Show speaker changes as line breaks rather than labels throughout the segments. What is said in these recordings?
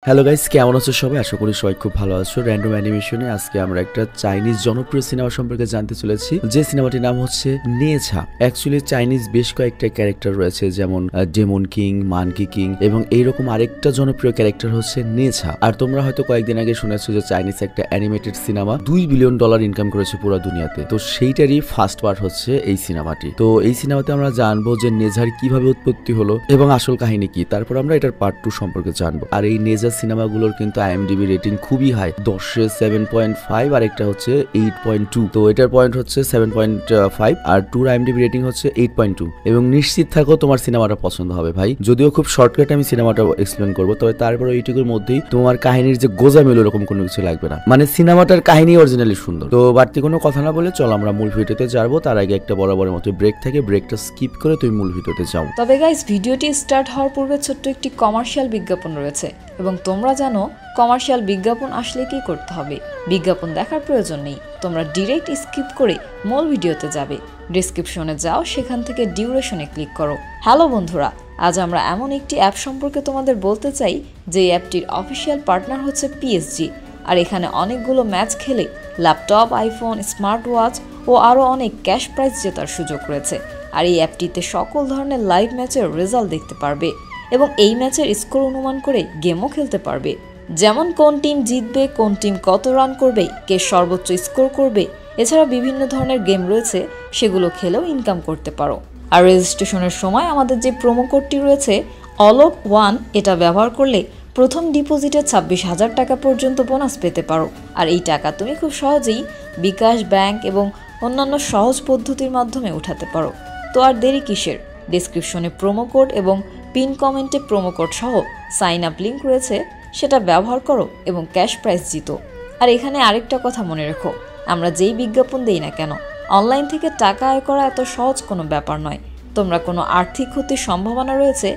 Hello guys, কেমন আছো সবাই? আশা করি সবাই খুব ভালো আছো। র্যান্ডম অ্যানিমেশনে আজকে আমরা একটা চাইনিজ জনপ্রিয় সিনেমা সম্পর্কে জানতে চলেছি, যে সিনেমাটির নাম হচ্ছে নেছা। অ্যাকচুয়ালি চাইনিজ বেশ কয়েকটা ক্যারেক্টার রয়েছে, যেমন ডেমন কিং, মানকি কিং এবং এইরকম আরেকটা জনপ্রিয় ক্যারেক্টার হচ্ছে নেছা। আর তোমরা হয়তো কয়েকদিন আগে শুনেছো যে চাইনিজ একটা অ্যানিমেটেড সিনেমা $2 বিলিয়ন ইনকাম করেছে পুরো দুনিয়াতে। তো সেইটারই ফার্স্ট পার্ট হচ্ছে এই সিনেমাটি। তো এই সিনেমাতে আমরা জানবো যে নেজার কিভাবে উৎপত্তি হলো এবং আসল কাহিনী কি, তারপর আমরা এটার পার্ট 2 সম্পর্কে জানবো। আর এই নেজা সিনেমাগুলোর কিন্তু IMDb রেটিং খুবই হাই, 10-এ 7.5 আর একটা হচ্ছে 8.2। তো এটার পয়েন্ট হচ্ছে 7.5 আর 2 IMDb রেটিং হচ্ছে 8.2। এবং নিশ্চিত থাকো তোমার সিনেমাটা পছন্দ হবে ভাই। যদিও খুব শর্টকাটে আমি সিনেমাটা এক্সপ্লেন করবো, তবে তারপরে এইটুকুর মধ্যেই তোমার কাহিনীর যে গোজামিল ওরকম কোনো কিছু লাগবে না, মানে সিনেমাটার কাহিনী অরিজিনালি সুন্দর। তো বাড়তি কোনো কথা না বলে চল আমরা মূল ভিডিওতে যাবো। তার আগে একটা বরাবরের মতো ব্রেক থাকে, ব্রেকটা স্কিপ করে তুমি মূল ভিডিওতে যাও।
তবে গাইস, ভিডিওটি স্টার্ট হওয়ার পূর্বে ছোট্ট একটি কমার্শিয়াল বিজ্ঞাপন রয়েছে এবং তোমরা জানো কমার্শিয়াল বিজ্ঞাপন আসলে কি করতে হবে। বিজ্ঞাপন দেখার প্রয়োজন নেই, তোমরা ডিরেক্ট স্কিপ করে মূল ভিডিওতে যাবে। ডেসক্রিপশনে যাও, সেখান থেকে ডিউরেশনে ক্লিক করো। হ্যালো বন্ধুরা, আজ আমরা এমন একটি অ্যাপ সম্পর্কে তোমাদের বলতে চাই যে অ্যাপটির অফিসিয়াল পার্টনার হচ্ছে PSG। আর এখানে অনেকগুলো ম্যাচ খেলে ল্যাপটপ, আইফোন, স্মার্ট ওয়াচ ও আরও অনেক ক্যাশ প্রাইজ জেতার সুযোগ রয়েছে। আর এই অ্যাপটিতে সকল ধরনের লাইভ ম্যাচের রেজাল্ট দেখতে পারবে এবং এই ম্যাচের স্কোর অনুমান করে গেমও খেলতে পারবে, যেমন কোন টিম জিতবে, কোন টিম কত রান করবে, কে সর্বোচ্চ স্কোর করবে। এছাড়া বিভিন্ন ধরনের গেম রয়েছে, সেগুলো খেলেও ইনকাম করতে পারো। আর রেজিস্ট্রেশনের সময় আমাদের যে প্রোমো কোডটি রয়েছে অলোক1, এটা ব্যবহার করলে প্রথম ডিপোজিটে 26,000 টাকা পর্যন্ত বোনাস পেতে পারো। আর এই টাকা তুমি খুব সহজেই বিকাশ, ব্যাংক এবং অন্যান্য সহজ পদ্ধতির মাধ্যমে উঠাতে পারো। তো আর দেরি কিসের? ডেসক্রিপশনে প্রোমো কোড এবং পিন কমেন্টে প্রোমো কোড সহ সাইন আপ লিঙ্ক রয়েছে, সেটা ব্যবহার করো এবং ক্যাশ প্রাইজ জিতো। আর এখানে আরেকটা কথা মনে রেখো, আমরা যেই বিজ্ঞাপন দেই না কেন, অনলাইন থেকে টাকা আয় করা এত সহজ কোনো ব্যাপার নয়। তোমরা কোনো আর্থিক ক্ষতির সম্ভাবনা রয়েছে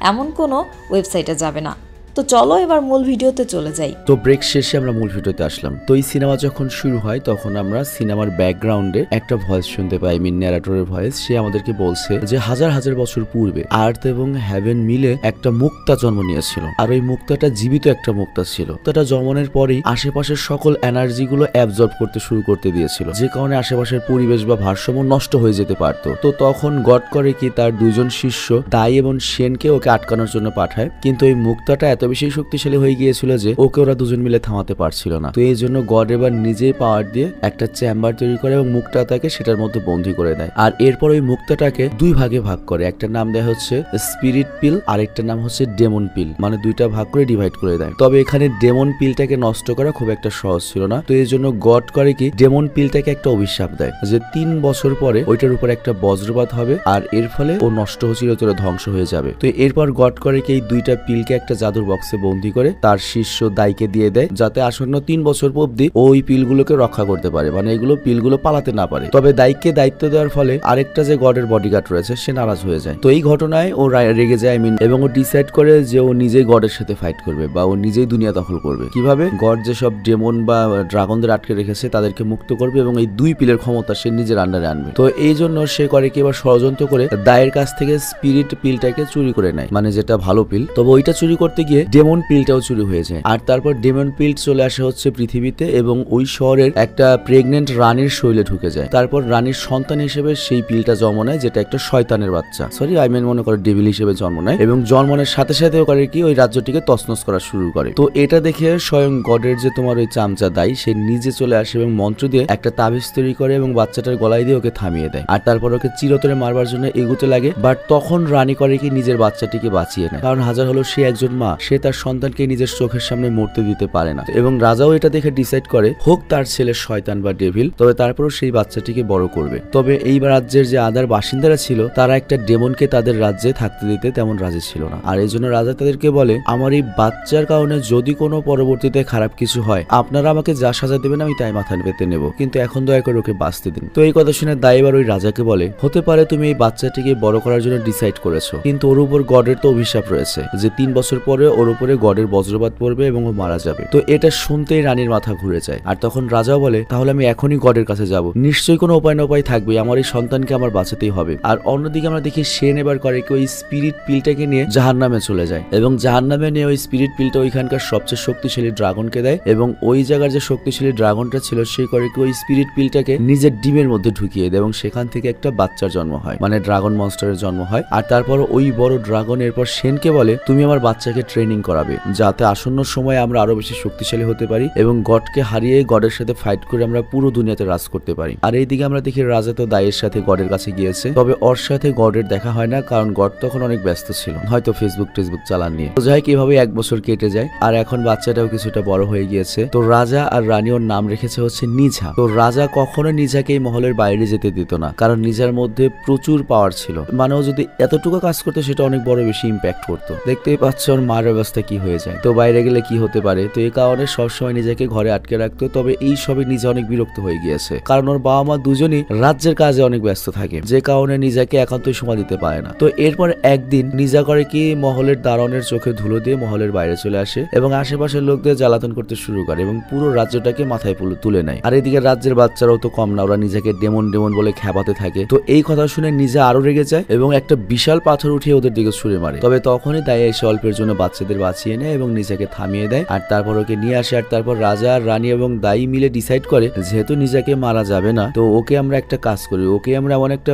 এমন কোনো ওয়েবসাইটে যাবে না। তো চলো এবার মূল ভিডিওতে চলে যাই।
তো ব্রেক শেষে আমরা মূল ভিডিওতে আসলাম। তো এই সিনেমা যখন শুরু হয় তখন আমরা সিনেমার ব্যাকগ্রাউন্ডে একটা ভয়েস শুনতে পাই, ন্যারেটরের ভয়েস। সে আমাদেরকে বলছে যে হাজার হাজার বছর পূর্বে আর্থ এবং হেভেন মিলে একটা মুক্তা জন্ম নিয়েছিল। আর ওই মুক্তাটা জীবিত একটা মুক্তা ছিল। মুক্তাটা জন্মের পরেই আশেপাশের সকল এনার্জি গুলো অ্যাবজর্ব করতে শুরু করতে দিয়েছিল, যে কারণে আশেপাশের পরিবেশ বা ভারসাম্য নষ্ট হয়ে যেতে পারত। তো তখন গড করে কি তার দুইজন শিষ্য দাই এবং শেনকে ওকে আটকানোর জন্য পাঠায়, কিন্তু ওই মুক্তাটা এত বেশি শক্তিশালী হয়ে গিয়েছিল যে ওকে ওরা দুজন মিলে থামাতে পারছিল না। তো এই জন্য গড এবার নিজেই পাওয়ার দিয়ে একটা চেম্বার তৈরি করে এবং মুক্তাটাকে সেটার মধ্যে বন্দী করে দেয়। আর এরপর ওই মুক্তাটাকে দুই ভাগে ভাগ করে, একটা নাম দেয় হচ্ছে স্পিরিট পিল আর একটা নাম হচ্ছে ডেমন পিল, মানে দুইটা ভাগ করে ডিভাইড করে দেয়। তবে এখানে ডেমন পিলটাকে নষ্ট করা খুব একটা সহজ ছিল না। তো এই জন্য গড করে কি ডেমন পিলটাকে একটা অভিশাপ দেয় যে 3 বছর পরে ওইটার উপর একটা বজ্রপাত হবে আর এর ফলে ও নষ্ট চিরতরে ধ্বংস হয়ে যাবে। তো এরপর গড করে কি এই দুইটা পিলকে একটা জাদুর বক্সে বন্দী করে তার শিষ্য দাইকে দিয়ে দেয়, যাতে আসন্ন 3 বছর অবধি ওই পিলগুলোকে রক্ষা করতে পারে, মানে এগুলো পিলগুলো পালাতে না পারে। তবে দাইকে দায়িত্ব দেওয়ার ফলে আরেকটা যে গডের বডিগার্ড রয়েছে সে নারাজ হয়ে যায়। তো এই ঘটনায় ও রেগে যায় এবং ও ডিসাইড করে যে ও নিজেই গডের সাথে ফাইট করবে বা ও নিজেই দুনিয়া দখল করবে। কিভাবে? গড যেসব ডেমন বা ড্রাগনদের আটকে রেখেছে তাদেরকে মুক্ত করবে এবং এই 2 পিলের ক্ষমতা সে নিজের আন্ডারে আনবে। তো এই জন্য সে করে কি এবার ষড়যন্ত্র করে দায়ের কাছ থেকে স্পিরিট পিলটাকে চুরি করে নেয়, মানে যেটা ভালো পিল। তবে ওইটা চুরি করতে গিয়ে ডেমন পিলটাও চুরি হয়ে যায়। আর তারপর ডেমন পিল চলে আসে হচ্ছে পৃথিবীতে এবং ওই শহরের একটা প্রেগনেন্ট রানীর শরীরে ঢুকে যায়। তারপর রানীর সন্তান হিসেবে সেই পিলটা জন্ম নেয়, যেটা একটা শয়তানের বাচ্চা, মনে করে ডেভিল হিসেবে জন্ম নেয় এবং জন্মনের সাথে সাথে করে কি ওই রাজ্যটিকে তছনছ করা শুরু করে। তো এটা দেখে স্বয়ং গডের যে তোমার ওই চামচা দাই, সে নিজে চলে আসে এবং মন্ত্র দিয়ে একটা তাবিজ তৈরি করে এবং বাচ্চাটার গলায় দিয়ে ওকে থামিয়ে দেয়। আর তারপর ওকে চিরতরে মারবার জন্য এগুতে লাগে। বাট তখন রানী করে কি নিজের বাচ্চাটিকে বাঁচিয়ে নেয়, কারণ হাজার হলো সে একজন মা, সে তার সন্তানকে নিজের চোখের সামনে মরতে দিতে পারে না। এবং রাজাও এটা দেখে ডিসাইড করে হোক তার ছেলে শয়তান বা ডেভিল, তবে তারপরও সেই বাচ্চাটিকে বড় করবে। তবে এই রাজ্যের যে আদার বাসিন্দারা ছিল তারা একটা ডেমনকে তাদের রাজ্যে থাকতে দিতে তেমন রাজি ছিল না। আর এই জন্য রাজা তাদেরকে বলে, আমার এই বাচ্চার কারণে যদি কোনো পরবর্তীতে খারাপ কিছু হয় আপনারা আমাকে যা সাজা দেবেন আমি তাই মাথা পেতে নেব, কিন্তু এখন দয়া করে ওকে বাঁচতে দিন। তো এই কথা শুনে দাই এবার ওই রাজাকে বলে, হতে পারে তুমি এই বাচ্চাটিকে বড় করার জন্য ডিসাইড করেছো, কিন্তু ওর উপর গডের তো অভিশাপ রয়েছে যে 3 বছর পরে ও ওর উপরে গডের বজ্রপাত পড়বে এবং ও মারা যাবে। তো এটা শুনতেই রানীর মাথা ঘুরে যায়। আর তখন রাজাও বলে তাহলে আমি এখনই গডের কাছে যাব, নিশ্চয়ই কোনো উপায় না উপায় থাকবে, আমার এই সন্তানকে আমার বাঁচাতেই হবে। আর অন্যদিকে আমরা দেখি সেন এবার করে কি ওই স্পিরিট পিলটাকে নিয়ে জাহান্নামে চলে যায় এবং জাহান্নামে নিয়ে ওই স্পিরিট পিলটা ওইখানকার সবচেয়ে শক্তিশালী ড্রাগনকে দেয় এবং ওই জায়গার যে শক্তিশালী ড্রাগনটা ছিল সে করে কি ওই স্পিরিট পিলটাকে নিজের ডিমের মধ্যে ঢুকিয়ে দেয় এবং সেখান থেকে একটা বাচ্চার জন্ম হয়, মানে ড্রাগন মনস্টারের জন্ম হয়। আর তারপর ওই বড় ড্রাগন এরপর সেনকে বলে তুমি আমার বাচ্চাকে ট্রেনিং করাবে যাতে আসন্ন সময়ে আমরা আরো বেশি শক্তিশালী হতে পারি এবং গডকে হারিয়ে গডের সাথে ফাইট করে আমরা পুরো দুনিয়াতে রাজ করতে পারি। আর এইদিকে আমরা দেখি রাজা তো দায়ের সাথে গডের কাছে গিয়েছে, তবে ওর সাথে গডের দেখা হয় না কারণ গড তখন অনেক ব্যস্ত ছিল, হয়তো ফেসবুক চালান নিয়ে। তো যাই কিভাবে 1 বছর কেটে যায় আর এখন বাচ্চাটাও কিছুটা বড় হয়ে গিয়েছে। তো রাজা আর রানী ওর নাম রেখেছে হচ্ছে নিঝা। তো রাজা কখনো নিঝাকে এই মহলের বাইরে যেতে দিত না কারণ নিঝার মধ্যে প্রচুর পাওয়ার ছিল, মানে ও যদি এতটুকু কাজ করতো সেটা অনেক বড় বেশি ইম্প্যাক্ট করতো। দেখতেই পাচ্ছ ওর মার অবস্থা কি হয়ে যায়, তো বাইরে গেলে কি হতে পারে। তো এই কারণে সবসময় নিজেকে ঘরে আটকে রাখতো। তবে এই সবে নিজে অনেক বিরক্ত হয়ে গিয়েছে কারণ ওর বাবা মা দুজনই রাজ্যের কাজে অনেক ব্যস্ত থাকে, যে কারণে নিজেকে একান্তই সময় দিতে পারে না। তো এরপর একদিন নিজা করে কি মহলের দারোয়ানের চোখে ধুলো দিয়ে মহলের বাইরে চলে আসে এবং আশেপাশের লোকদের জ্বালাতন করতে শুরু করে এবং পুরো রাজ্যটাকে মাথায় তুলে নেয়। আর এদিকে রাজ্যের বাচ্চারাও তো কম না, ওরা নিজেকে ডেমন বলে খেপাতে থাকে। তো এই কথা শুনে নিজা আরো রেগে যায় এবং একটা বিশাল পাথর উঠিয়ে ওদের দিকে ছুঁড়ে মারে। তবে তখনই দায়ে এসে অল্পের জন্য বাচ্চাদের বাঁচিয়ে নেয় এবং নিজেকে থামিয়ে দেয় আর তারপর ওকে নিয়ে আসে। আর তারপর রাজা আর রানী এবং দাই মিলে ডিসাইড করে যেহেতু নিজেকে মারা যাবে না তো ওকে আমরা একটা কাজ করি, ওকে আমরা এমন একটা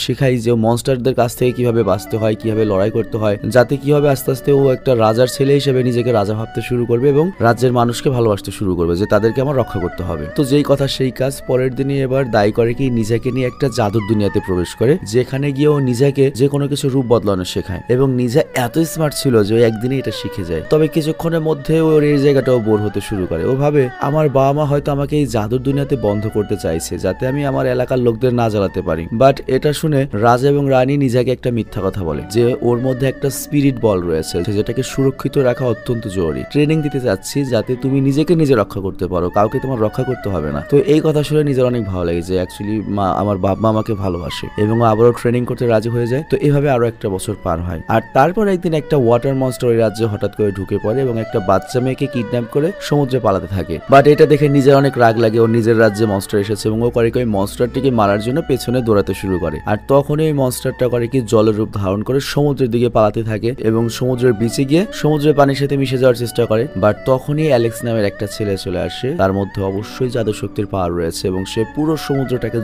শেখাই যে মনস্টারদের কাছ থেকে কিভাবে বাঁচতে হয়, কিভাবে লড়াই করতে হয়, যাতে কি হবে আস্তে আস্তে ও একটা রাজার ছেলে হিসেবে নিজেকে রাজা ভাবতে শুরু করবে এবং রাজ্যের মানুষকে ভালোবাসতে শুরু করবে যে তাদেরকে আমার রক্ষা করতে হবে। তো যেই কথা সেই কাজ। পরের দিনই এবার দায়ী করে কি নিজেকে নিয়ে একটা জাদুর দুনিয়াতে প্রবেশ করে, যেখানে গিয়ে ও নিজেকে যে কোনো কিছু রূপ বদলানো শেখায় এবং নিজে এত স্মার্ট ছিল যে ও একদিনে এটা শিখে যায়। তবে কিছুক্ষণের মধ্যে ওর এই জায়গাটাও বোর হতে শুরু করে। ও ভাবে আমার বাবা মা হয়তো আমাকে এই জাদুর দুনিয়াতে বন্ধ করতে চাইছে যাতে আমি আমার এলাকার লোকদের না জ্বালাতে পারি। বাট এটা শুনে রাজা এবং রানী নিজেকে একটা মিথ্যা কথা বলে যে ওর মধ্যে একটা স্পিরিট বল রয়েছে যেটাকে সুরক্ষিত রাখা অত্যন্ত জরুরি, ট্রেনিং দিতে চাচ্ছি যাতে তুমি নিজেকে নিজে রক্ষা করতে পারো, কাউকে তোমার রক্ষা করতে হবে না। তো এই কথা শুনে নিজের অনেক ভালো লাগে যে অ্যাকচুয়ালি আমার বাবা মা আমাকে ভালোবাসে এবং আবারও ট্রেনিং করতে রাজি হয়ে যায়। তো এভাবে আরো একটা বছর পার হয়। আর তারপর একদিন একটা ওয়াটার মনস্টার ওই রাজ্যে হঠাৎ করে ঢুকে পড়ে এবং একটা বাচ্চা মেয়েকে কিডন্যাপ করে সমুদ্রে পালাতে থাকে। বাট এটা দেখে নিজের অনেক রাগ লাগে, ও নিজের রাজ্যে মনস্টার এসেছে এবং ও করে ওই মনস্টারটিকে মারার জন্য পেছনে দৌড়াতে শুরু করে। আর তখনই ওই মনস্টারটা করে কি জলের রূপ ধারণ করে সমুদ্রের দিকে পালাতে থাকে এবং সমুদ্রের বিচে গিয়ে সমুদ্রের পানির সাথে মিশে যাওয়ার চেষ্টা করে। বাট তখনই অ্যালেক্স নামের একটা ছেলে চলে আসে, তার মধ্যে অবশ্যই জাদু শক্তির পাওয়ার রয়েছে এবং সে পুরো সমুদ্রটাকে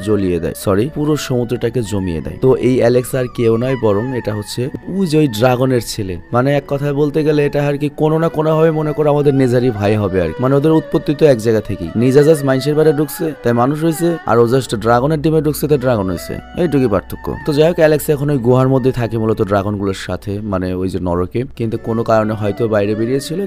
জমিয়ে দেয়। তো এই অ্যালেক্স আর কেউ নয় বরং এটা হচ্ছে ওই ড্রাগনের ছেলে, মানে এক কথায় বলতে গেলে এটা আর কি কোনো না কোনো ভাবে মনে করে আমাদের নেজারি ভাই হবে আর মানে ওদের উৎপত্তি তো এক জায়গা থেকেই, নিজা জাস্ট মানুষের বাড়ি ঢুকছে তাই মানুষ হয়েছে আর ও জাস্ট ড্রাগনের ডিমে ঢুকছে তাই ড্রাগন হয়েছে, এইটুকুই পার্থক্য। তো যাই হোক অ্যালেক্স এখন ওই গুহার মধ্যে থাকে মূলত ড্রাগন গুলোর সাথে, মানে ওই যে নরকে, কিন্তু কোনো কারণে হয়তো বাইরে বেরিয়েছিল।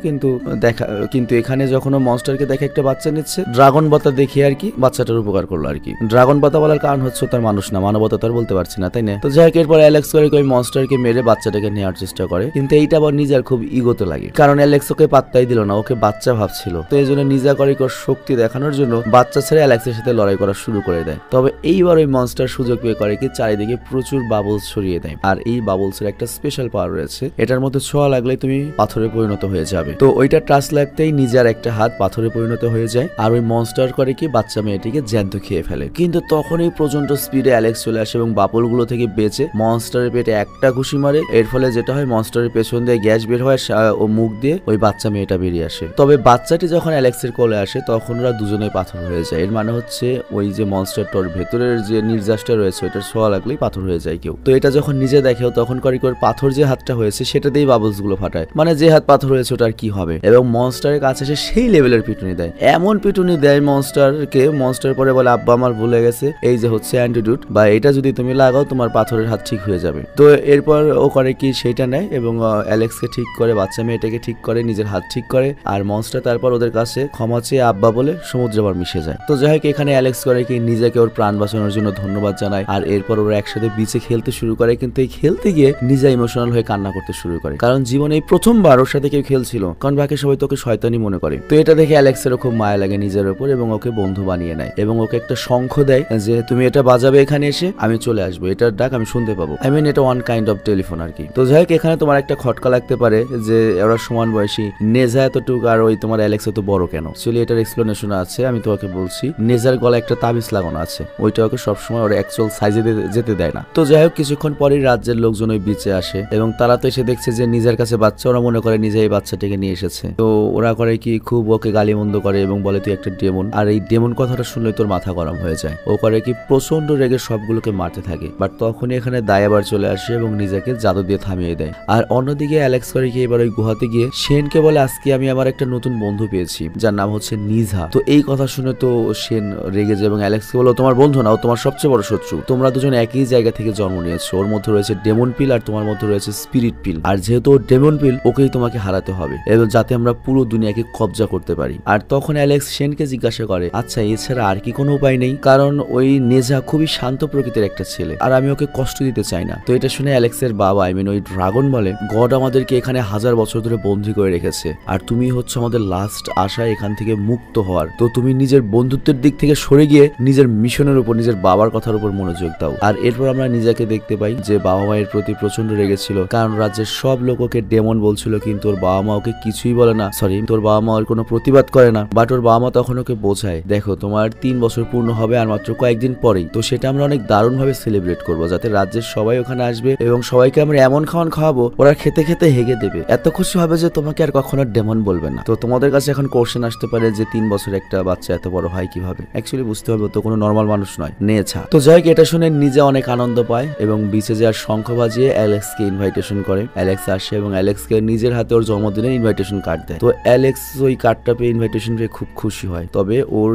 কিন্তু এখানে যখন ও মনস্টারকে দেখে একটা বাচ্চা নিচ্ছে, ড্রাগন পাতা দেখে আর কি বাচ্চাটার উপকার করলো আর কি। ড্রাগন পাতা বলার কারণ হচ্ছে তার মানুষ না, মানবতা তার বলতে পারছি না, তাই না? তো যাই হোক এরপর অ্যালেক্স করে ওই মনস্টারকে মেরে বাচ্চাটাকে নেওয়ার চেষ্টা করে, কিন্তু এইটা আবার নিজের খুব ইগোতে লাগে কারণ অ্যালেক্স ওকে পাত্তাই দিল না, ওকে বাচ্চা ভাবছিল। তো এই জন্য নিজা করে শক্তি দেখানোর জন্য বাচ্চা ছেড়ে অ্যালেক্সের সাথে লড়াই করা শুরু করে দেয়। তবে এইবার ওই মনস্টার সুযোগ পেয়ে করে কি চারিদিকে প্রচুর বাবলস ছড়িয়ে দেয়। আর এই বাবলসের একটা স্পেশাল পাওয়ার রয়েছে, এটার মধ্যে ছোঁয়া লাগলেই তুমি পাথরে পরিণত হয়ে যাবে। তো ওইটা টাচ লাগতেই নিজের একটা হাত পাথরে পরিণত হয়ে যায় আর ওই মনস্টার করে কি বাচ্চা মেয়েটিকে জ্যান্ত খেয়ে ফেলে। কিন্তু তখনই প্রচন্ড স্পিডে অ্যালেক্স চলে আসে এবং বাবলগুলো থেকে বেঁচে মনস্টারের পেটে একটা ঘুষি মারে। এর ফলে যেটা হয় মনস্টারের পেছন দিয়ে গ্যাস বের হয় ও মুখ দিয়ে ওই বাচ্চা মেয়েটা বেরিয়ে আসে। তবে বাচ্চাটি যখন অ্যালেক্সের কোলে আসে তখন ওরা দুজনেই পাথর হয়ে যায়। এর মানে হচ্ছে ওই যে মনস্টারটার ভেতরের যে নির্যাসটা রয়েছে ওইটার ছোঁয়া লাগলেই পাথর হয়ে যায় কেউ। তো এটা যখন নিজে দেখেও তখন করে পাথর যে হাতটা হয়েছে সেটা দিয়েই বাবলস গুলো ফাটায়, মানে যে হাত পাথর হয়েছে ওটার কি হবে। এবং মনস্টারের কাছে এসে সেই লেভেলের পিটুনি দেয়, এমন পিটুনি দেয় মনস্টারকে, মনস্টার পরে বলে আব্বা আমার ভুলে গেছে, এই যে হচ্ছে অ্যান্টিডোট বা এটা যদি তুমি লাগাও তোমার পাথরের হাত ঠিক হয়ে যাবে। তো এরপর ও করে কি সেইটা নেয় এবং অ্যালেক্সকে ঠিক করে, বাচ্চা মেয়েটাকে ঠিক করে, নিজের হাত ঠিক করে। আর মনস্টার তারপর ওদের কাছে ক্ষমা চেয়ে আব্বা বলে সমুদ্রে আবার মিশে যায়। তো যাই হোক এখানে অ্যালেক্স করে কি নিজেকে ওর প্রাণ বাঁচানোর জন্য ধন্যবাদ জানায়। আর এরপর ওরা একসাথে বিচে খেলতে শুরু করে, কিন্তু এই খেলতে গিয়ে নিজে ইমোশনাল হয়ে কান্না করতে শুরু করে কারণ জীবনে এই প্রথমবার ওর সাথে কেউ খেলছিল, কারণ বাকি সবাই তোকে শয়তানি মনে করে। তো এটা দেখে অ্যালেক্সেরও খুব মায়া লাগে নিজের উপর এবং ওকে বন্ধু বানিয়ে নেয় এবং ওকে একটা শঙ্খ দেয় যে তুমি এটা বাজাবে এখানে এসে, আমি চলে আসবো, এটার ডাক আমি শুনতে পাবো। এটা ওয়ান কাইন্ড অফ টেলিফোন আর কি। তো যাই হোক এখানে তোমার একটা খটকা লাগতে পারে যে ওরা সমান বয়সী, নেজা এতটুক আর ওই তোমার অ্যালেক্স এত বড় কেন? অ্যাকচুয়ালি এটার এক্সপ্লেনেশন আছে, আমি তোমাকে বলছি। নেজার গলায় একটা তাবিজ লাগানো আছে, ওইটা ওকে সবসময় ওর অ্যাকচুয়াল সাইজে যেতে দেয় না। তো যাই হোক, কিছুক্ষণ পরেই রাজ্যের লোকজন ওই বিচে আসে এবং তারা তো এসে দেখছে যে নিজের কাছে বাচ্চা, ওরা মনে করে নিজে এই বাচ্চাটাকে নিয়ে এসেছে। তো ওরা করে কি, খুব ওকে গালিমন্দ করে এবং বলে তুই একটা ডেমন। আর এই ডেমন কথাটা শুনলে তোর মাথা গরম হয়ে যায়। ও করে কি, প্রচন্ড রেগে সবগুলোকে মারতে থাকে। বাট তখনই এখানে দায় আবার চলে আসে এবং নিজেকে জাদু দিয়ে থামিয়ে দেয়। আর অন্যদিকে অ্যালেক্স করে কি, এবার ওই গুহাতে গিয়ে শেনকে বলে আজকে আমি আমার একটা নতুন বন্ধু পেয়েছি যার নাম হচ্ছে নিঝা। তো এই কথা শুনে তো শেন রেগে যায় এবং অ্যালেক্সকে বলো তোমার বন্ধু না, ও তোমার সবচেয়ে বড় শত্রু। তোমরা দুজন একই জায়গা থেকে জন্ম নিয়েছো, ওর মধ্যে রয়েছে ডেমন পিল আর তোমার মধ্যে রয়েছে স্পিরিট পিল। আর যেহেতু ওর ডেমন পিল, ওকেই তোমাকে হারাতে হবে এবং যাতে আমরা পুরো দুনিয়াকে কবজা করতে পারি। আর তখন অ্যালেক্স শেনকে জিজ্ঞাসা করে আচ্ছা এছাড়া আর কি কোনো উপায় নেই? কারণ ওই নেজা খুবই শান্ত প্রকৃতির একটা ছেলে আর আমি ওকে কষ্ট দিতে চাই না। তো এটা শুনে অ্যালেক্সের বাবা ওই ড্রাগন বলে গড আমাদেরকে এখানে 1000 বছর ধরে বন্দী করে রেখেছে আর তুমি হচ্ছে আমাদের লাস্ট আশা এখান থেকে মুক্ত হওয়ার। তো তুমি নিজের বন্ধুত্বের দিক থেকে সরে গিয়ে নিজের মিশনের উপর, নিজের বাবার কথার উপর মনোযোগ দাও। আর এরপর আমরা নিজেকে দেখতে পাই যে বাবা মায়ের প্রতি প্রচন্ড রেগেছিল, কারণ রাজ্যের সব লোক ওকে ডেমন বলছিল কিন্তু ওর বাবা মা ওকে কিছুই বলে না। সরি, তোর বাবা মা ওর কোনো প্রতিবাদ করে না। বাট ওর বাবা মা তখন ওকে বোঝায় দেখো তোমার 3 বছর পূর্ণ হবে আর মাত্র কয়েকদিন পরেই, তো সেটা আমরা অনেক দারুণ ভাবে সেলিব্রেট করবো, যাতে রাজ্যের সবাই ওখানে আসবে এবং সবাইকে আমরা এমন খাওয়ান খাওয়াবো ওরা খেতে খেতে হেগে দেবে, এত খুশি হবে যে তোমাকে আর কখনো ডেমন বলবে না। তো তোমাদের কাছে এখন কোশ্চেন আসতে পারে যে 3 বছর একটা বাচ্চা এত বড় হয় কিভাবে? অ্যাকচুয়ালি বুঝতে হবে তো কোনো নর্মাল মানুষ নয়, নেছা। তো যাই হোক, এটা শুনে নিজে অনেক আনন্দ পায় এবং বিচে যাওয়ার শঙ্খ বাজিয়ে অ্যালেক্সকে ইনভাইটেশন করে। অ্যালেক্স আসে এবং অ্যালেক্সকে নিজের হাতে ওর জন্মদিনের ইনভাইটেশন কার্ড দেয়। তো অ্যালেক্স ওই কার্ডটা পেয়ে, ইনভাইটেশন পেয়ে খুব খুশি হয়। তবে ওর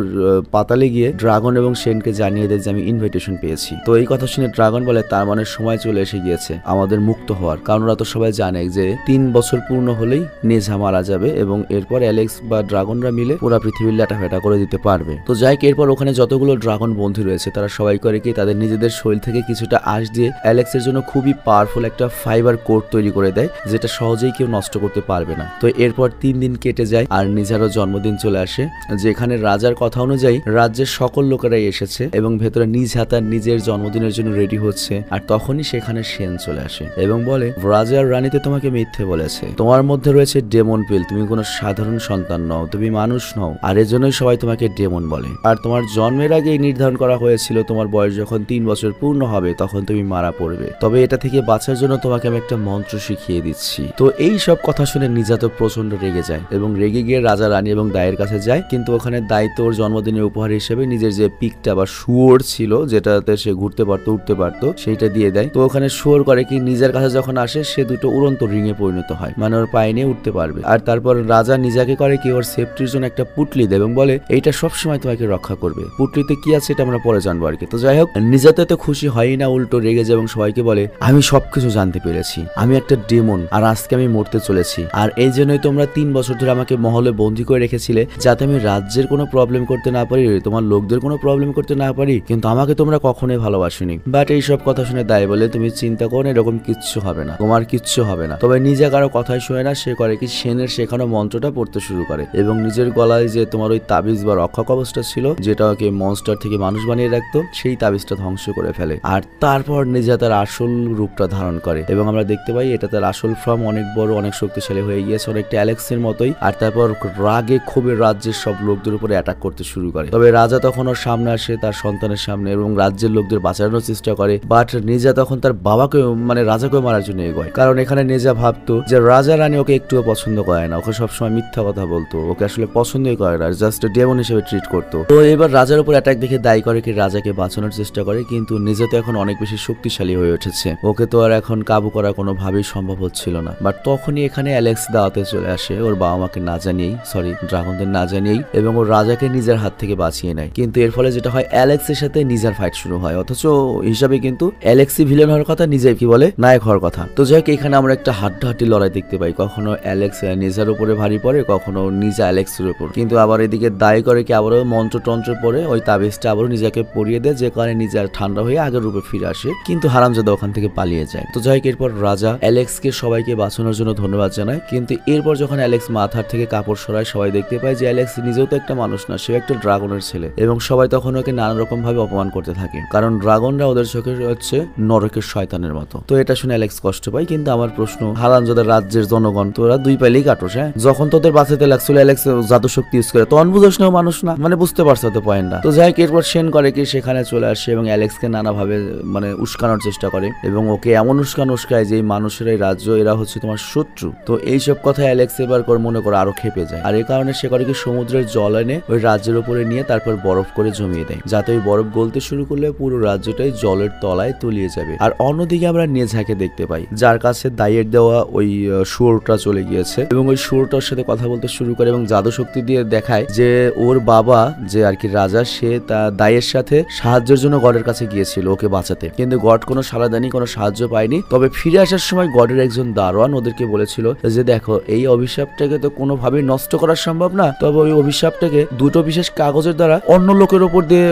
পাতালে গিয়ে ড্রাগন এবং শেনকে জানিয়ে দেয় যে আমি ইনভাইটেশন পেয়েছি। তো এই কথা শুনে ড্রাগন বলে তার মানে সময় চলে এসে গিয়েছে আমাদের মুক্ত হওয়ার, কারণ ওরা তো সবাই জানে যে 3 বছর পূর্ণ হলেই নেজা মারা যাবে এবং এরপর অ্যালেক্স বা ড্রাগনরা মিলে পুরো পৃথিবীর লাটাফেটা করে দিতে পারবে। তো যাই হোক, এরপর ওখানে যতগুলো ড্রাগন বন্ধু রয়েছে তারা সবাই করে কি তাদের নিজেদের শরীর থেকে কিছুটা আঁশ দিয়ে অ্যালেক্সের জন্য খুবই পাওয়ারফুল একটা ফাইবার কোট তৈরি করে দেয়, যেটা সহজেই কেউ নষ্ট করতে পারবে না। তো এরপর 3 দিন কেটে যায় আর নিজারও জন্মদিন চলে আসে, যেখানে রাজার কথা অনুযায়ী রাজ্যের সকল লোকেরাই এসেছে এবং ভেতরে নিজ হাতার নিজের জন্মদিনের জন্য রেডি হচ্ছে। আর তখনই সেখানে শেন চলে আসে এবং বলে রাজার রানীতে তোমাকে মিথ্যে বলেছে, তোমার মধ্যে রয়েছে ডেমন পিল, তুমি কোনো সাধারণ সন্তান নও, তুমি মানুষ নও, আর এজন্যই সবাই তোমাকে ডেমন বলে। আর তোমার জন্মের আগেই নির্ধারণ করা হয়েছিল তোমার বয়স যখন 3 বছর পূর্ণ হবে তখন তুমি মারা পড়বে। তবে এটা থেকে বাঁচার জন্য তোমাকে আমি একটা মন্ত্র শিখিয়ে দিচ্ছি। তো এই সব কথা শুনে নিজা তো প্রচন্ড রেগে যায় এবং রেগে গিয়ে রাজা রানী এবং দায়ের কাছে যায়, কিন্তু ওখানে দায়িত্ব ওর জন্মদিনের উপহার হিসেবে নিজের যে পিকটা বা শুয়োর ছিল যেটাতে সে ঘুরতে পারতো, উঠতে পারতো, সেইটা দিয়ে দেয়। তো ওখানে শুয়োর করে কি নিজের কাছে যখন আসে সে দুটো উড়ন্ত রিঙে পরিণত হয়, মানে ওর পায়ে নিয়ে উঠতে পারবে। আর তারপর রাজা নিজাকে করে কি ওর সেফটির জন্য একটা পুটলি দেয় এবং বলে এইটা সবসময় তোমাকে রক্ষা করবে। পুটলিতে কি আছে এটা আমরা পরে জানবো আর কি। তো যাই হোক, নিজাতে তো খুশি হয়ই না, উল্টো রেগে যায় এবং সবাইকে বলে আমি সবকিছু জানতে পেরেছি, আমি একটা ডেমন আর আজকে আমি মরতে চলেছি। আর এই জন্যই তোমরা 3 বছর ধরে আমাকে মহলে বন্দী করে রেখেছিলে যাতে আমি রাজ্যের কোনো প্রবলেম করতে না পারি, তোমার লোকদের কোনো প্রবলেম করতে না পারি, কিন্তু আমাকে তোমরা কখনোই ভালোবাসোনি। বাট এই সব কথা শুনে দায় বলে তুমি চিন্তা করো এরকম কিচ্ছু হবে না, তোমার কিচ্ছু হবে না। তবে নিজে কারো কথাই শুনে না, সে করে কি শেনের শেখানো মন্ত্রটা পড়তে শুরু করে এবং নিজের গলায় যে তোমার ওই তাবিজ বা রক্ষা কবচটা ছিল যেটা ওকে মনস্টার থেকে মানুষ বানিয়ে রাখতো, সেই তাবিজটা ধ্বংস করে ফেলে। আর তারপর নিজে তার আসল রূপটা ধারণ করে এবং আমরা দেখতে পাই এটা তার আসল ফর্ম অনেক বড়, অনেক শক্তিশালী হয়ে গিয়েছে, অনেকটা অ্যালেক্সের মতোই। আর তারপর রাগে ক্ষোভে রাজ্যের সব লোকদের উপরে অ্যাটাক করতে শুরু করে। তবে রাজা তখন ওর সামনে আসে, তার সন্তানের সামনে, এবং রাজ্যের লোকদের বাঁচানোর চেষ্টা করে। বাট নিজা তখন তার বাবাকে মানে রাজাকে মারার জন্য এগোয়, কারণ এখানে নিজা ভাবতো যে রাজা রানী ওকে একটুও পছন্দ করে না, ওকে সবসময় মিথ্যা কথা বলতো, ওকে আসলে পছন্দই করে না, জাস্ট ডেমন হিসেবে ট্রিট করতো। তো এবার রাজার উপর অ্যাটাক দেখে দায়ী করে কি রাজাকে বাঁচানোর চেষ্টা করে, কিন্তু নিজে তো এখন অনেক বেশি শক্তিশালী হয়ে উঠেছে, ওকে তো আর এখন কাবু করা কোনোভাবেই সম্ভব হচ্ছিল না। বাট তখনই এখানে অ্যালেক্স দাওয়াতে চলে আসে ওর বাবা মাকে না জানিয়েই, সরি ড্রাগনদের না জানিয়েই, এবং ওর রাজাকে নিজের হাত থেকে বাঁচিয়ে নেয়। কিন্তু এর ফলে যেটা হয় অ্যালেক্সের সাথে নিজের ফাইট শুরু হয়, অথচ হিসাবে কিন্তু অ্যালেক্সই ভিলেন হওয়ার কথা, নিজে কি বলে নায়ক হওয়ার কথা। তো যাই হোক, এখানে আমরা একটা হাড্ডাহাড্ডি লড়াই দেখতে পাই, কখনো অ্যালেক্স নিজের উপরে ভারী পড়ে, কখনো নিজা অ্যালেক্সের উপর। কিন্তু আবার এদিকে দায়ী করে কি আবারও মন্ত্র পরে ওই তাবিজটা আবারও নিজেকে পরিয়ে দেয়, যে কারণে নিজে ঠান্ডা হয়ে আগের রূপে ফিরে আসে, কিন্তু হারামজাদা ওখান থেকে পালিয়ে যায়। তো যাই হোক, এরপর রাজা অ্যালেক্সকে সবাইকে বাঁচানোর জন্য ধন্যবাদ জানায়, কিন্তু এরপর যখন অ্যালেক্স মাথার থেকে কাপড় সরায় সবাই দেখতে পায় যে অ্যালেক্স নিজেও তো একটা মানুষ না, সে একটা ড্রাগনের ছেলে, এবং সবাই তখন ওকে নানা রকম ভাবে অপমান করতে থাকে, কারণ ড্রাগনরা ওদের চোখে হচ্ছে নরকের শয়তানের মতো। তো এটা শুনে অ্যালেক্স কষ্ট পায়। কিন্তু আমার প্রশ্ন, হারামজাদা রাজ্যের জনগণ, তোরা দুই পাইলেই কাটোস। হ্যাঁ, যখন তোদের বাঁচাতে লাগছিল অ্যালেক্স জাদু শক্তি ইউজ করে, তখন বুঝোস না মানুষ না, মানে বুঝতে পারছো তো পয়েন্টটা। তো যাই হোক, এরপর সেন করে কি সেখানে চলে আসে এবং অ্যালেক্সকে নানাভাবে মানে উস্কানোর চেষ্টা করে এবং ওকে এমন উস্কায় যে মানুষের এই রাজ্য এরা হচ্ছে তোমার শত্রু। তো এইসব কথা অ্যালেক্স এবার মনে করে আরো খেপে যায়, আর এই কারণে সে করে কি সমুদ্রের জল এনে ওই রাজ্যের উপরে নিয়ে তারপর বরফ করে জমিয়ে দেয়, যাতে ওই বরফ গলতে শুরু করলে পুরো রাজ্যটাই জলের তলায় তলিয়ে যাবে। আর অন্যদিকে আমরা নেঝাকে দেখতে পাই, যার কাছে দাইয়ের দেওয়া ওই শুয়োরটা চলে গিয়েছে এবং ওই শুয়োরটার সাথে কথা বলতে শুরু করে এবং জাদু শক্তি দিয়ে দেখায় যে ওর বাবা যে আর কি রাজা, সে তা দাইয়ের সাথে সাহায্যের জন্য গডের কাছে গিয়েছিল ওকে বাঁচাতে, কিন্তু গড কোনো সাড়া দেয়নি, কোনো সাহায্য পায়নি। তবে ফিরে আসার সময় গডের একজন দারোয়ান ওদেরকে বলেছিল যে দেখো, এই অভিশাপটাকে তো কোনোভাবেই নষ্ট করা সম্ভব না, তবে ওই অভিশাপটাকে দুটো বিশেষ কাগজের দ্বারা অন্য লোকের উপর দিয়ে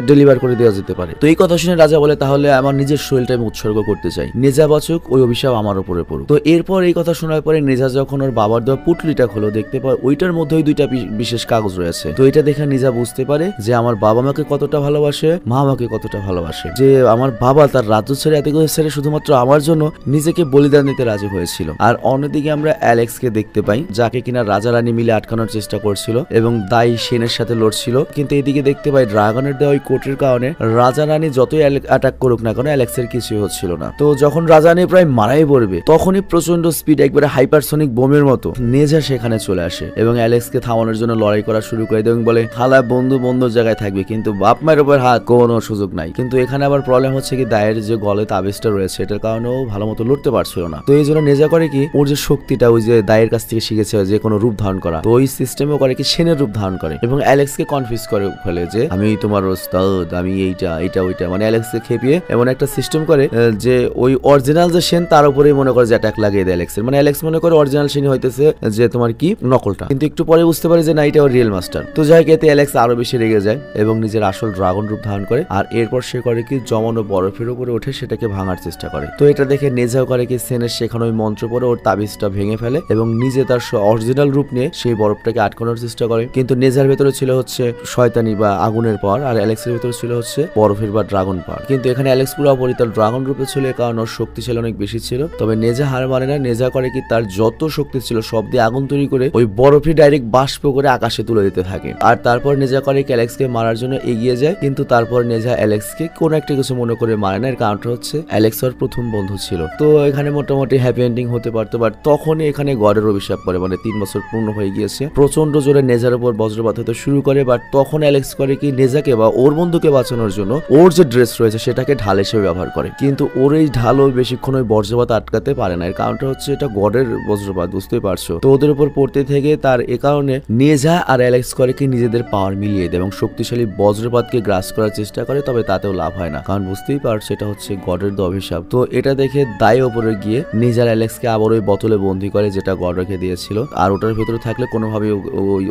ডেলিভার করে দেওয়া যেতে পারে। তো এই কথা শুনে রাজা বলে, তাহলে আমার নিজের শরীরটা আমি উৎসর্গ করতে চাই, নেজা বাচুক, ওই অভিশাপ আমার উপরে পড়ুক। তো এরপর এই কথা শোনার পরে নেজা যখন ওর বাবার দেওয়া পুটলিটা খোলো, দেখতে পায় ওইটার মধ্যে ওই দুইটা বিশেষ কাগজ রয়েছে। তো এটা দেখে নেজা বুঝতে পারে যে আমার বাবা মাকে কতটা ভালোবাসে, মা আমাকে কতটা ভালোবাসে, যে আমার বাবা তার রাজ্য ছেড়ে এত কিছু ছেড়ে শুধুমাত্র আমার জন্য নিজেকে বলিদান দিতে রাজি হয়েছিল। আর অন্যদিকে আমরা অ্যালেক্সকে দেখতে পাই, যাকে কিনা রাজা রানী মিলে আটকানোর চেষ্টা করছিল এবং দাই সেনের সাথে লড়ছিল, কিন্তু এদিকে দেখতে পাই ড্রাগনের দেওয়া ওই কোটের কারণে রাজা রানী যতই অ্যাটাক করুক না কেন অ্যালেক্সের কিছুই হচ্ছিল না। তো যখন রাজা রানী প্রায় মারাই পড়বে, তখনই প্রচন্ড স্পিড একবারে হাইপারসনিক বোমের মতো নেজা সেখানে চলে আসে এবং অ্যালেক্সকে থামানোর জন্য লড়াই করা শুরু করে দেয় এবং বলে, খালা বন্ধু বন্ধুর জায়গায় থাকবে, কিন্তু বাপ মায়ের উপর হাত কোনো সুযোগ নাই। কিন্তু এখানে আবার প্রবলেম হচ্ছে কি, দায়ের যে গলে তাবিজটা রয়েছে এটার কারণেও ভালো মতো লড়তে পারছিল না। তো এই জন্য নেজা করে কি, ওর যে শক্তিটা ওই যে দায়ের কাছ থেকে শিখেছে যে কোনো রূপ ধারণ করা, তো ওই সিস্টেমও করে কি সেনের রূপ ধারণ করে এবং অ্যালেক্সকে কনফিউজ করে ফেলে যে আমি তোমার ওস্তাদ, আমি এইটা এটা ওইটা, মানে অ্যালেক্সকে খেপিয়ে এমন একটা সিস্টেম করে যে ওই অরিজিনাল যে সেন তার উপরেই মনে করে যে অ্যাটাক লাগিয়ে দেয় অ্যালেক্সের, মানে অ্যালেক্স মনে করে অরিজিনাল সেনই হইতেছে যে তোমার কি নকলটা, কিন্তু একটু পরে বুঝতে পারে যে না, এটা ওর রিয়েল মাস্টার। তো যাই হোক, এতে অ্যালেক্স আরো বেশি রেগে যায় এবং নিজের আসল ড্রাগন রূপ ধারণ করে, আর এরপর সে করে কি জমানো বরফের উপরে ওঠে সেটাকে ভাঙার চেষ্টা করে। তো এটা দেখে নেজাও করে কি সেনের সেখানে ওই মন্ত্র পরে ওর তাবিজটা ভেঙে ফেলে এবং নিজে তার অরিজিনাল রূপ নিয়ে সেই বরফটাকে আটকানোর চেষ্টা করে, কিন্তু নেজার ভেতরে ছিল হচ্ছে শয়তানি বা আগুনের পাওয়ার, আর অ্যালেক্সের ভেতরে ছিল হচ্ছে বরফের বা ড্রাগন পাওয়ার। কিন্তু এখানে অ্যালেক্স পুরোপুরি তার ড্রাগন রূপে ছিল, কারণ ওর শক্তি ছিল অনেক বেশি ছিল। তবে নেজা হার মানে না, নেজা করে কি তার যত শক্তি ছিল সব দিয়ে আগুন তৈরি করে ওই বরফই ডাইরেক্ট বাষ্প করে আকাশে তুলে দিতে থাকে। আর তারপর নেজা করে কি অ্যালেক্সকে মারার জন্য এগিয়ে যায়, কিন্তু তারপর নেজা অ্যালেক্সকে কোনো একটা কিছু মনে করে মারে না। এর কারণটা হচ্ছে অ্যালেক্স ওর প্রথম বন্ধু ছিল। তো এখানে মোটামুটি হ্যাপি এন্ডিং হতে পারতো, বাট তখনই এখানে গডের অভিশাপ করে, মানে 3 বছর পূর্ণ হয়ে গিয়েছে, প্রচন্ড জোরে নেজার উপর বজ্রপাত হতে শুরু করে। বাট তখন অ্যালেক্স করে কি নেজাকে বা ওর বন্ধুকে বাঁচানোর জন্য ওর যে ড্রেস রয়েছে সেটাকে ঢাল হিসেবে ব্যবহার করে, কিন্তু ওর এই ঢালও বেশিক্ষণ ওই বজ্রপাত আটকাতে পারে না। এর কারণটা হচ্ছে এটা গডের বজ্রপাত, বুঝতেই পারছো। তো ওদের উপর পড়তে থেকে তার এ কারণে নেজা আর অ্যালেক্স করে কি নিজেদের পাওয়ার মিলিয়ে দেয় এবং শক্তিশালী বজ্রপাতকে গ্রাস করার চেষ্টা করে, তবে তাতেও লাভ হয় না, কারণ বুঝতেই পারছো এটা হচ্ছে গডের অভিশাপ। তো এটা দেখে দায় ওপরে গিয়ে নেজার অ্যালেক্সকে আবার ওই বোতলে বন্দি করে যেটা গড রেখে দিয়েছিল, আর ওটার ভিতরে থাকলে কোনোভাবে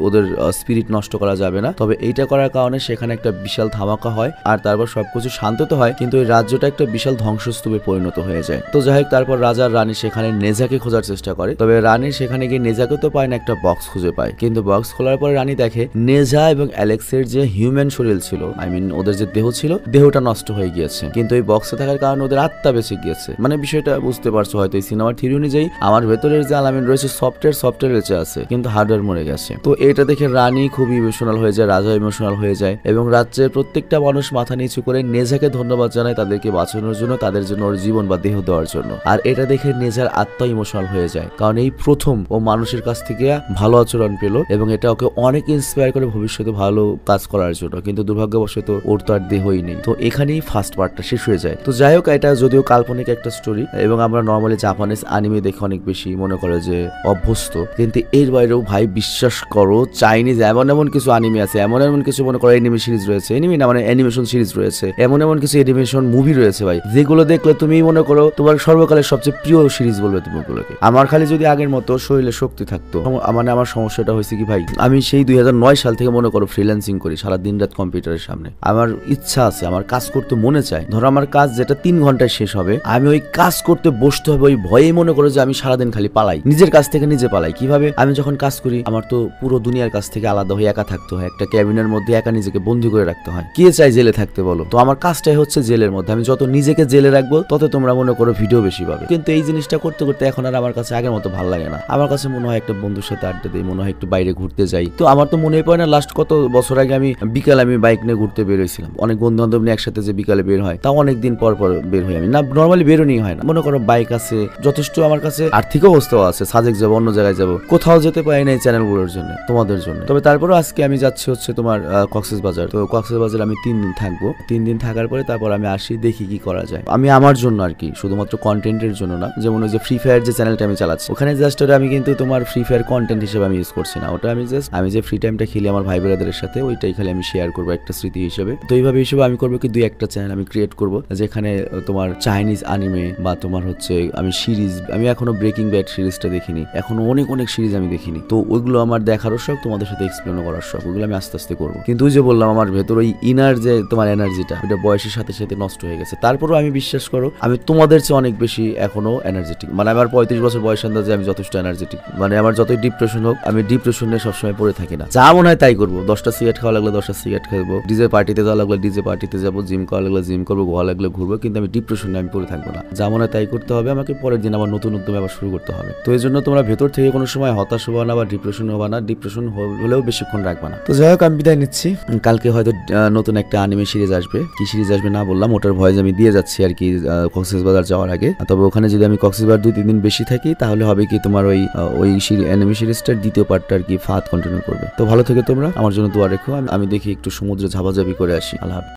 ওদের স্পিরিট নষ্ট করা যাবে না। তবে এইটা করার কারণে সেখানে একটা বিশাল ধামাকা হয়, আর তারপর সবকিছু শান্ত তো হয়, কিন্তু ওই রাজ্যটা একটা বিশাল ধ্বংসস্তূপে পরিণত হয়ে যায়। তো যাই হোক, তারপর রাজার রানী সেখানে নেজাকে খোঁজার চেষ্টা করে, তবে রানী সেখানে গিয়ে নেজাকে তো পায় না, একটা বক্স খুঁজে পায়। কিন্তু বক্স খোলার পরে রানী দেখে নেজা এবং অ্যালেক্সের যে হিউম্যান শরীর ছিল, আই মিন ওদের যে দেহ ছিল, দেহটা নষ্ট হয়ে গিয়েছে, কিন্তু এই বক্সে থাকার কারণে ওদের আত্মা বেঁচে গিয়েছে। মানে বিষয়টা বুঝতে পারছো হয়তো, এই সিনেমার থিওরি অনুযায়ী আমার ভেতরের যে আলামিন রয়েছে সফটওয়্যার বেঁচে আছে, কিন্তু হার্ডওয়্যার মরে গেছে। তো এটা দেখে রানী খুব ইমোশনাল হয়ে যায়, রাজা ইমোশনাল হয়ে যায় এবং রাজ্যের প্রত্যেকটা মানুষ মাথা নিচু করে নেজাকে ধন্যবাদ জানায় তাদেরকে বাঁচানোর জন্য, তাদের জন্য ওর জীবন বা দেহ দেওয়ার জন্য। আর এটা দেখে নেজার আত্মা ইমোশনাল হয়ে যায়, কারণ এই প্রথম ও মানুষের কাছ থেকে ভালো আচরণ পেল এবং এটা ওকে অনেক ইন্সপায়ার করে ভবিষ্যতে ভালো কাজ করার জন্য। কিন্তু দুর্ভাগ্যবশত ওর তো আর দেহই নেই। তো এখানেই ফার্স্ট পার্টটা শেষ হয়ে যায়। তো যাই হোক, এটা যদিও কাল্পনিক একটা স্টোরি এবং আমরা নর্মালি জাপানিজ অ্যানিমে দেখে অনেক বেশি মনে করে যে অভ্যস্ত, কিন্তু এর বাইরেও ভাই বিশ্বাস করো চাইনিজ এমন কিছু অ্যানিমে আছে, এমন কিছু মনে করো অ্যানিমে সিরিজ রয়েছে, অ্যানিমে না মানে অ্যানিমেশন সিরিজ রয়েছে, এমন কিছু অ্যানিমেশন মুভি রয়েছে ভাই, যেগুলো দেখলে তুমি মনে করো তোমার সর্বকালের সবচেয়ে প্রিয় সিরিজ বলবে তুমি ওগুলোকে। আমার খালি যদি আগের মতো শরীরে শক্তি থাকতো, মানে আমার সমস্যাটা হয়েছে কি ভাই, আমি সেই 2009 সাল থেকে মনে করো ফ্রিল্যান্সিং করি, সারা দিন রাত কম্পিউটারের সামনে। আমার ইচ্ছা আছে, আমার কাজ করতে মনে চায়, ধরো আমার কাজ যেটা 3 ঘন্টায় শেষ হবে, আমি ওই কাজ করতে বসতে হবে ওই ভয়ে, মনে করো যে আমি সারাদিন খালি পালাই, নিজের কাছ থেকে নিজে পালাই। কিভাবে? আমি যখন কাজ করি আমার তো পুরো দুনিয়ার কাছ থেকে আলাদা হয়ে একা থাকতে হয়, একটা ক্যাবিনের মধ্যে একা নিজেকে বন্দি করে রাখতে হয়। কে চাই জেলে থাকতে বলো? তো আমার কাজটাই হচ্ছে জেলের মধ্যে, আমি যত নিজেকে জেলে রাখবো তত তোমরা মনে করো ভিডিও বেশি পাবে। কিন্তু এই জিনিসটা করতে করতে এখন আর আমার কাছে আগের মতো ভালো লাগে না। আমার কাছে মনে হয় একটা বন্ধুর সাথে আড্ডা দিই, মনে হয় একটু বাইরে ঘুরতে যাই। তো আমার তো মনে পড়ে না লাস্ট কত বছর আগে আমি বিকালে আমি বাইক নিয়ে ঘুরতে বের হয়েছিলাম, অনেক বন্ধু বান্ধব নিয়ে একসাথে যে বিকালে বের হয়, তাও অনেক দিন পর পর বের হই আমি। না নর্মালি বেরোনি হয় না, মনে করো বাইক আছে যথেষ্ট, আমার কাছে আর্থিক অবস্থাও আছে, সাজেক যাবো, অন্য জায়গায় যাবো, কোথাও যেতে পারি না এই চ্যানেলগুলোর জন্য, তোমাদের জন্য। তবে তারপরেও আজকে আমি যাচ্ছি হচ্ছে তোমার কক্সবাজার। তো কক্সবাজার আমি 3 দিন থাকবো। 3 দিন থাকার পরে তারপর আমি আসি, দেখি কি করা যায়। আমি আমার জন্য আর কি, শুধুমাত্র কন্টেন্টের জন্য না। যেমন ওই যে ফ্রি ফায়ার যে চ্যানেলটা আমি চালাচ্ছি, ওখানে জাস্ট ওটা আমি কিন্তু তোমার ফ্রি ফায়ার কন্টেন্ট হিসেবে আমি ইউজ করছি না। ওটা আমি জাস্ট আমি যে ফ্রি টাইমটা খেলি আমার ভাই বোনেদের সাথে, ওইটাই খালি আমি শেয়ার করবো একটা স্মৃতি হিসেবে। তো এইভাবে হিসেবে আমি করবো কি 2-1টা চ্যানেল আমি ক্রিয়েট করবো, যেখানে তোমার চাইনিজ অ্যানিমে বা তোমার হচ্ছে আমি সিরিজ, আমি এখনো ব্রেকিং ব্যাড সিরিজটা দেখিনি, এখনো অনেক অনেক সিরিজ আমি দেখিনি। তো ওইগুলো আমার দেখারও শখ, তোমাদের সাথে এক্সপ্লেন করার শখ, ওইগুলো আমি আস্তে আস্তে করবো। কিন্তু ওই যে বললাম আমার ভেতর ওই ইনার যে তোমার এনার্জিটা, ওইটা বয়সের সাথে সাথে নষ্ট হয়ে গেছে। তারপরেও আমি বিশ্বাস করো আমি তোমাদের চেয়ে অনেক বেশি এখনো এনার্জেটিক। মানে আমার 35 বছর বয়স আন্দাজে আমি যথেষ্ট এনার্জেটিক। মানে আমার যতই ডিপ্রেশন হোক, আমি ডিপ্রেশন নিয়ে সবসময় পড়ে থাকি না। যা মনে হয় তাই করবো। 10টা সিগারেট খাওয়া লাগলে 10টা সিগারেট খাবো, ডিজে পার্টিতে যাওয়া লাগলে ডিজে পার্টিতে যাবো, জিম করা লাগলে জিম করবো, ঘোরা লাগলে ঘুরবো, কিন্তু আমি ডিপ্রেশন নিয়ে আমি পড়ে থাকবো না। যা মনে হয় তাই করতে হবে আমাকে, পরের দিন আবার নতুন উদ্যমে আবার শুরু করতে হবে। তো এই জন্য তোমরা ভেতর থেকে কোনো সময় হতাশ হবা না বা ডিপ্রেশন হবা না, ডিপ্রেশন হলেও বেশিক্ষণ রাখবা না। তো যাই হোক আমি বিদায় নিচ্ছি। কালকে হয়তো নতুন একটা অ্যানিমে সিরিজ আসবে, কি সিরিজ আসবে না বললাম, ওটার ভয়েস আমি দিয়ে যাচ্ছি আর কি কক্সবাজার যাওয়ার আগে। তবে ওখানে যদি আমি কক্সবাজার 2-3 দিন বেশি থাকি, তাহলে হবে কি তোমার ওই অ্যানিমে সিরিজটার দ্বিতীয় পার্টটা আর কি ফাহাদ কন্টিনিউ করবে। তো ভালো থেকে তোমরা আমার জন্য দোয়া রেখো। আমি দেখি একটু সমুদ্রে ঝাপাঝাপি করে আসি। আল্লাহ হাফেজ।